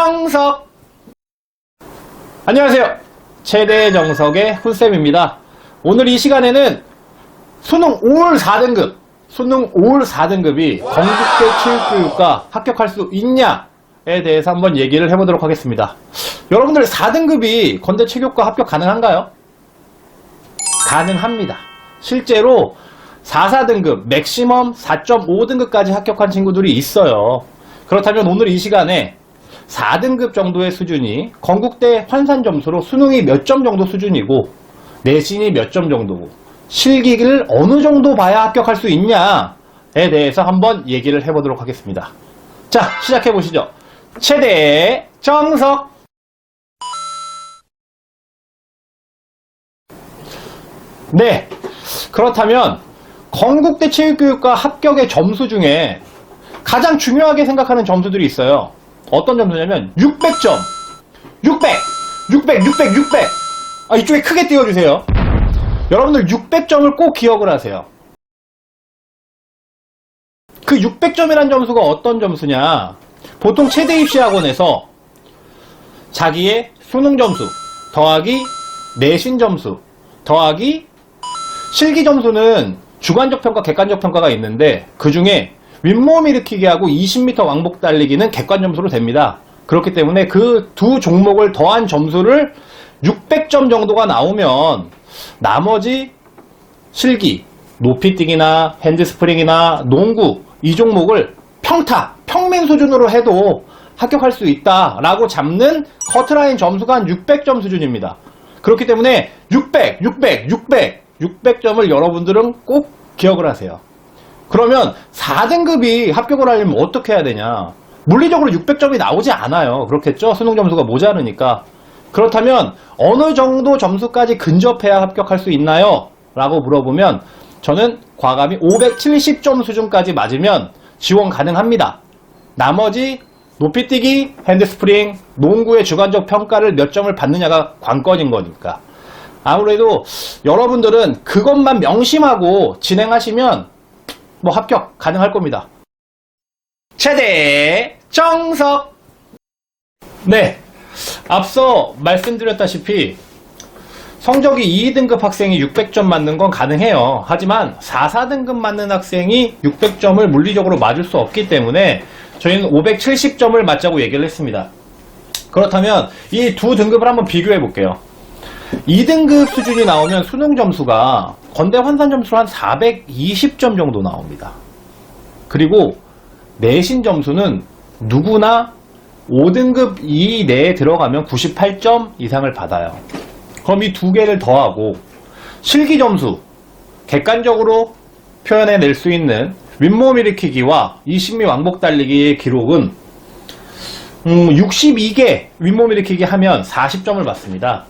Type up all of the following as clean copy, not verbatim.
정석! 안녕하세요. 최대 정석의 훈쌤입니다. 오늘 이 시간에는 수능 5월 4등급, 수능 5월 4등급이 건국대 체육교육과 합격할 수 있냐에 대해서 한번 얘기를 해보도록 하겠습니다. 여러분들 4등급이 건대 체육과 합격 가능한가요? 가능합니다. 실제로 4등급, 맥시멈 4.5등급까지 합격한 친구들이 있어요. 그렇다면 오늘 이 시간에 4등급 정도의 수준이 건국대 환산 점수로 수능이 몇 점 정도 수준이고 내신이 몇 점 정도고 실기를 어느 정도 봐야 합격할 수 있냐에 대해서 한번 얘기를 해보도록 하겠습니다. 자, 시작해 보시죠. 최대 정석! 네, 그렇다면 건국대 체육교육과 합격의 점수 중에 가장 중요하게 생각하는 점수들이 있어요. 어떤 점수냐면 600점, 600. 이쪽에 크게 띄워주세요. 여러분들 600점을 꼭 기억을 하세요. 그 600점이란 점수가 어떤 점수냐, 보통 최대 입시학원에서 자기의 수능 점수 더하기 내신 점수 더하기 실기 점수는 주관적 평가, 객관적 평가가 있는데 그 중에 윗몸 일으키기 하고 20m 왕복 달리기는 객관 점수로 됩니다. 그렇기 때문에 그 두 종목을 더한 점수를 600점 정도가 나오면 나머지 실기, 높이뛰기나 핸드스프링이나 농구 이 종목을 평타, 평민 수준으로 해도 합격할 수 있다라고 잡는 커트라인 점수가 한 600점 수준입니다. 그렇기 때문에 600점을 여러분들은 꼭 기억을 하세요. 그러면 4등급이 합격을 하려면 어떻게 해야 되냐? 물리적으로 600점이 나오지 않아요. 그렇겠죠? 수능 점수가 모자르니까. 그렇다면 어느 정도 점수까지 근접해야 합격할 수 있나요? 라고 물어보면 저는 과감히 570점 수준까지 맞으면 지원 가능합니다. 나머지 높이뛰기, 핸드스프링, 농구의 주관적 평가를 몇 점을 받느냐가 관건인 거니까. 아무래도 여러분들은 그것만 명심하고 진행하시면 뭐 합격 가능할 겁니다. 최대 정석! 네, 앞서 말씀드렸다시피 성적이 2등급 학생이 600점 맞는 건 가능해요. 하지만 4등급 맞는 학생이 600점을 물리적으로 맞을 수 없기 때문에 저희는 570점을 맞자고 얘기를 했습니다. 그렇다면 이 두 등급을 한번 비교해 볼게요. 2등급 수준이 나오면 수능 점수가 건대 환산 점수로 한 420점 정도 나옵니다. 그리고 내신 점수는 누구나 5등급 이 내에 들어가면 98점 이상을 받아요. 그럼 이 두 개를 더하고 실기 점수, 객관적으로 표현해낼 수 있는 윗몸 일으키기와 20미 왕복 달리기의 기록은 62개 윗몸 일으키기 하면 40점을 받습니다.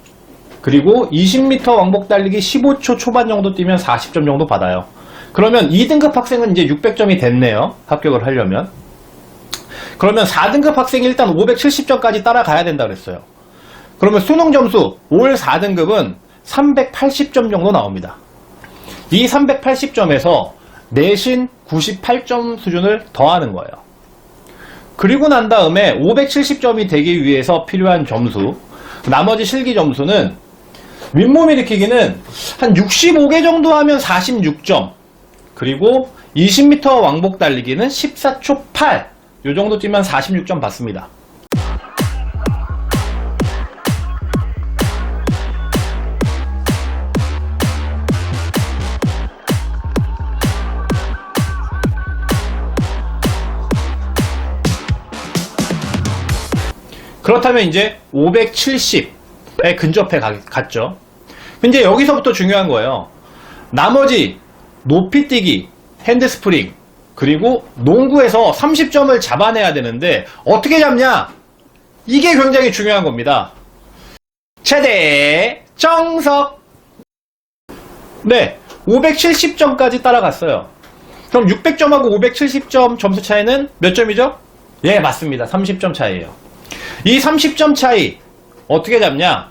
그리고 20m 왕복 달리기 15초 초반 정도 뛰면 40점 정도 받아요. 그러면 2등급 학생은 이제 600점이 됐네요. 합격을 하려면. 그러면 4등급 학생이 일단 570점까지 따라가야 된다 그랬어요. 그러면 수능 점수 올 4등급은 380점 정도 나옵니다. 이 380점에서 내신 98점 수준을 더하는 거예요. 그리고 난 다음에 570점이 되기 위해서 필요한 점수, 나머지 실기 점수는 윗몸 일으키기는 한 65개 정도 하면 46점, 그리고 20m 왕복 달리기는 14초 8, 요 정도 뛰면 46점 받습니다. 그렇다면 이제 570에 근접해 갔죠. 이제 여기서부터 중요한 거예요. 나머지 높이뛰기, 핸드스프링, 그리고 농구에서 30점을 잡아내야 되는데 어떻게 잡냐? 이게 굉장히 중요한 겁니다. 최대 정석! 네, 570점까지 따라갔어요. 그럼 600점하고 570점 점수 차이는 몇 점이죠? 예, 맞습니다. 30점 차이예요. 이 30점 차이 어떻게 잡냐?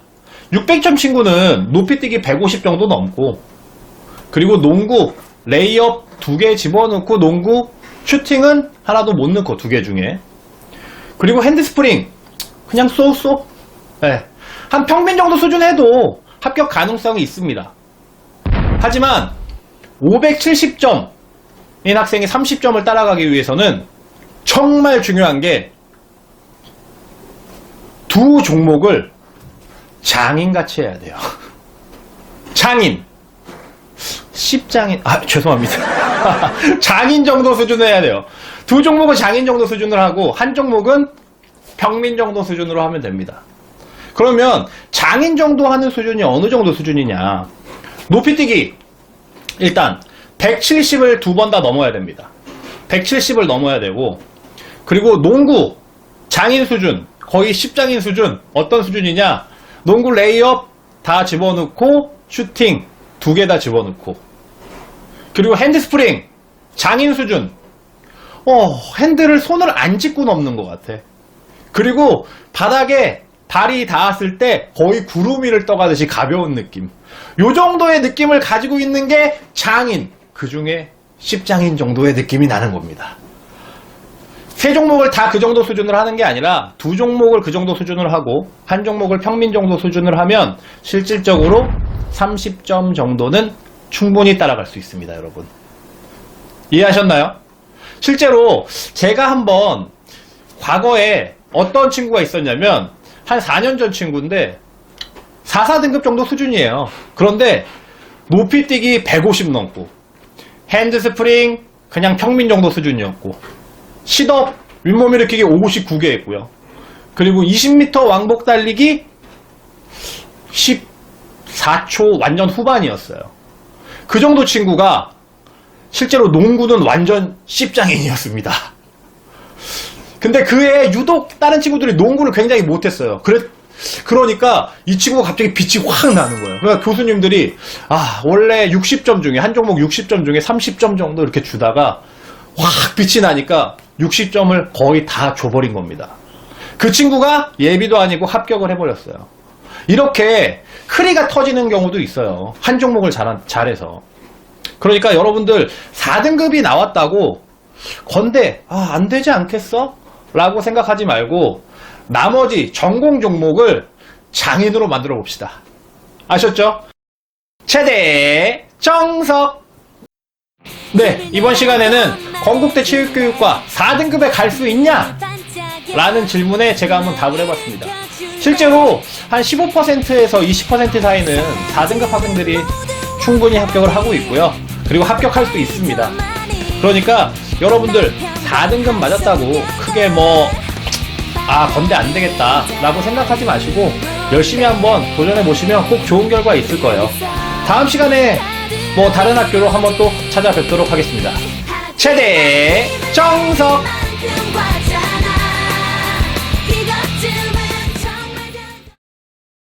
600점 친구는 높이뛰기 150 정도 넘고, 그리고 농구, 레이업 2개 집어넣고 농구, 슈팅은 하나도 못 넣고 2개 중에, 그리고 핸드스프링 그냥 쏘. 네. 한 평민 정도 수준 해도 합격 가능성이 있습니다. 하지만 570점인 학생이 30점을 따라가기 위해서는 정말 중요한 게 두 종목을 장인같이 해야 돼요. 장인. 10장인, 죄송합니다. 장인 정도 수준을 해야 돼요. 두 종목은 장인 정도 수준을 하고, 한 종목은 평민 정도 수준으로 하면 됩니다. 그러면 장인 정도 하는 수준이 어느 정도 수준이냐. 높이뛰기. 일단, 170을 두 번 다 넘어야 됩니다. 170을 넘어야 되고, 그리고 농구, 장인 수준, 거의 10장인 수준, 어떤 수준이냐. 농구 레이업 다 집어넣고, 슈팅 두 개 다 집어넣고, 그리고 핸드스프링 장인 수준. 핸들을 손을 안 짚고 넘는 것 같아. 그리고 바닥에 발이 닿았을 때 거의 구름 위를 떠가듯이 가벼운 느낌. 요 정도의 느낌을 가지고 있는 게 장인. 그 중에 10장인 정도의 느낌이 나는 겁니다. 세 종목을 다 그 정도 수준을 하는 게 아니라 두 종목을 그 정도 수준을 하고 한 종목을 평민 정도 수준을 하면 실질적으로 30점 정도는 충분히 따라갈 수 있습니다, 여러분. 이해하셨나요? 실제로 제가 한번 과거에 어떤 친구가 있었냐면 한 4년 전 친구인데 4등급 정도 수준이에요. 그런데 높이뛰기 150 넘고 핸드스프링 그냥 평민 정도 수준이었고 싯업 윗몸 일으키기 59개 했고요. 그리고 20m 왕복 달리기 14초 완전 후반이었어요. 그 정도 친구가 실제로 농구는 완전 10장인이었습니다. 근데 그에 유독 다른 친구들이 농구를 굉장히 못했어요. 그러니까 이 친구가 갑자기 빛이 확 나는 거예요. 그러니까 교수님들이 원래 60점 중에 한 종목 60점 중에 30점 정도 이렇게 주다가 확 빛이 나니까 60점을 거의 다 줘버린 겁니다. 그 친구가 예비도 아니고 합격을 해버렸어요. 이렇게 크리가 터지는 경우도 있어요. 한 종목을 잘해서. 그러니까 여러분들 4등급이 나왔다고 건대 안 되지 않겠어? 라고 생각하지 말고 나머지 전공 종목을 장인으로 만들어 봅시다. 아셨죠? 최대 정석. 네, 이번 시간에는 건국대 체육교육과 4등급에 갈 수 있냐? 라는 질문에 제가 한번 답을 해봤습니다. 실제로 한 15%에서 20% 사이는 4등급 학생들이 충분히 합격을 하고 있고요. 그리고 합격할 수 있습니다. 그러니까 여러분들 4등급 맞았다고 크게 건대 안 되겠다 라고 생각하지 마시고 열심히 한번 도전해 보시면 꼭 좋은 결과 있을 거예요. 다음 시간에 다른 학교로 한번 또 찾아뵙도록 하겠습니다. 최대 정석!